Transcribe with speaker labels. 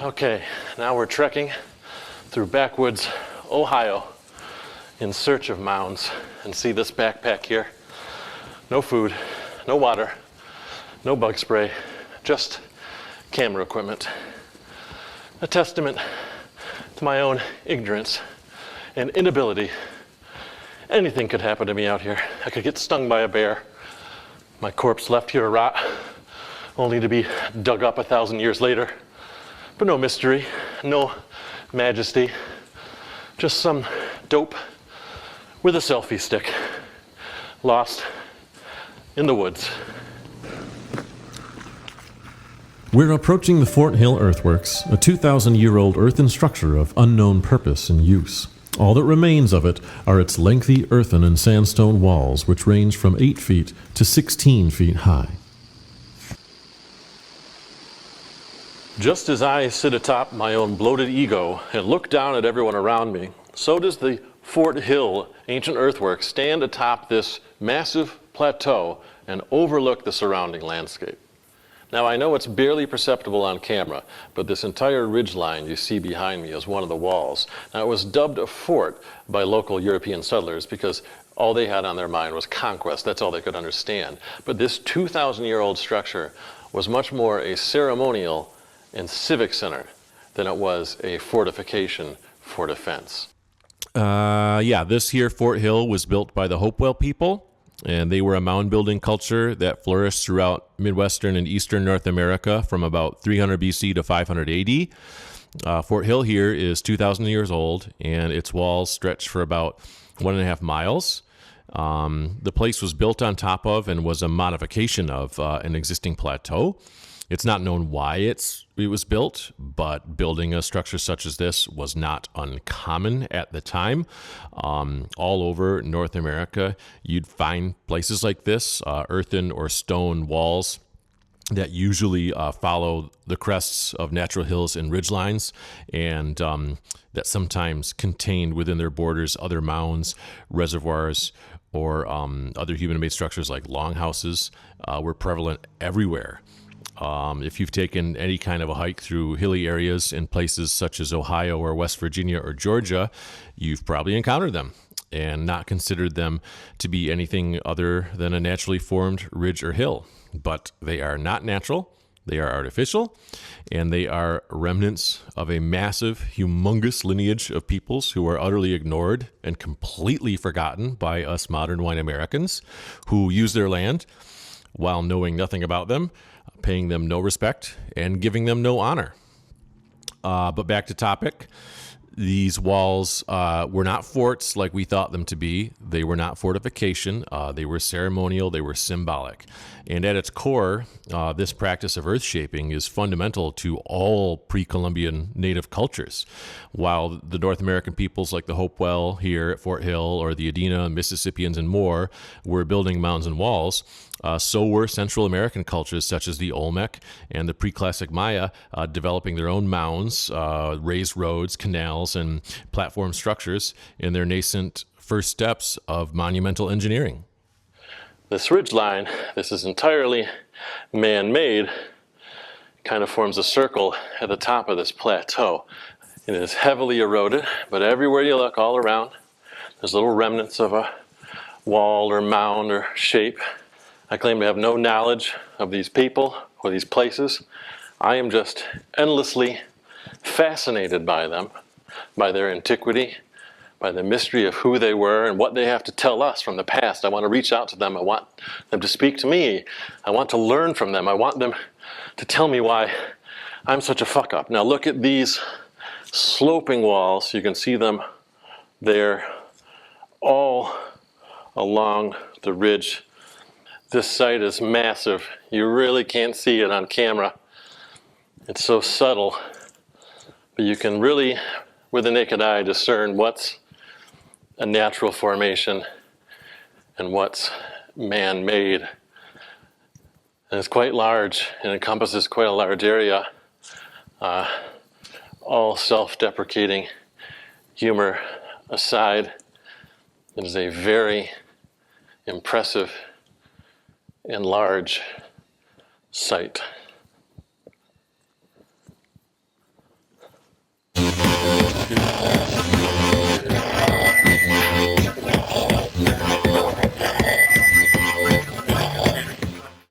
Speaker 1: Okay, now we're trekking through backwoods Ohio in search of mounds. And see this backpack here? No food, no water, no bug spray, just camera equipment. A testament to my own ignorance and inability. Anything could happen to me out here. I could get stung by a bear, my corpse left here to rot, only to be dug up 1,000 years later. But no mystery, no majesty, just some dope with a selfie stick, lost in the woods.
Speaker 2: We're approaching the Fort Hill Earthworks, a 2,000-year-old earthen structure of unknown purpose and use. All that remains of it are its lengthy earthen and sandstone walls, which range from 8 feet to 16 feet high.
Speaker 1: Just as I sit atop my own bloated ego and look down at everyone around me, so does the Fort Hill ancient earthworks stand atop this massive plateau and overlook the surrounding landscape. Now I know it's barely perceptible on camera, but this entire ridgeline you see behind me is one of the walls. Now it was dubbed a fort by local European settlers because all they had on their mind was conquest. That's all they could understand. But this 2,000-year-old structure was much more a ceremonial and civic center than it was a fortification for defense.
Speaker 2: This here Fort Hill was built by the Hopewell people, and they were a mound building culture that flourished throughout Midwestern and Eastern North America from about 300 BC to 500 AD. Fort Hill here is 2,000 years old, and its walls stretch for about 1.5 miles. The place was built on top of and was a modification of an existing plateau. It's not known why it was built, but building a structure such as this was not uncommon at the time. All over North America, you'd find places like this, earthen or stone walls that usually follow the crests of natural hills and ridgelines, and that sometimes contained within their borders other mounds, reservoirs, or other human-made structures like longhouses were prevalent everywhere. If you've taken any kind of a hike through hilly areas in places such as Ohio or West Virginia or Georgia, you've probably encountered them and not considered them to be anything other than a naturally formed ridge or hill. But they are not natural, they are artificial, and they are remnants of a massive, humongous lineage of peoples who are utterly ignored and completely forgotten by us modern white Americans who use their land while knowing nothing about them, paying them no respect, and giving them no honor. But back to topic. These walls were not forts like we thought them to be. They were not fortification. They were ceremonial. They were symbolic. And at its core, this practice of earth shaping is fundamental to all pre-Columbian native cultures. While the North American peoples like the Hopewell here at Fort Hill or the Adena, Mississippians, and more were building mounds and walls, so were Central American cultures such as the Olmec and the pre-classic Maya developing their own mounds, raised roads, canals, and platform structures in their nascent first steps of monumental engineering.
Speaker 1: This ridgeline, this is entirely man-made, kind of forms a circle at the top of this plateau. It is heavily eroded, but everywhere you look all around, there's little remnants of a wall or mound or shape. I claim to have no knowledge of these people or these places. I am just endlessly fascinated by them, by their antiquity, by the mystery of who they were and what they have to tell us from the past. I want to reach out to them. I want them to speak to me. I want to learn from them. I want them to tell me why I'm such a fuck up. Now look at these sloping walls. You can see them there all along the ridge. This site is massive. You really can't see it on camera. It's so subtle, but you can really, with the naked eye, discern what's a natural formation and what's man-made. And it's quite large and encompasses quite a large area. All self-deprecating humor aside, it is a very impressive and large site. Thank you.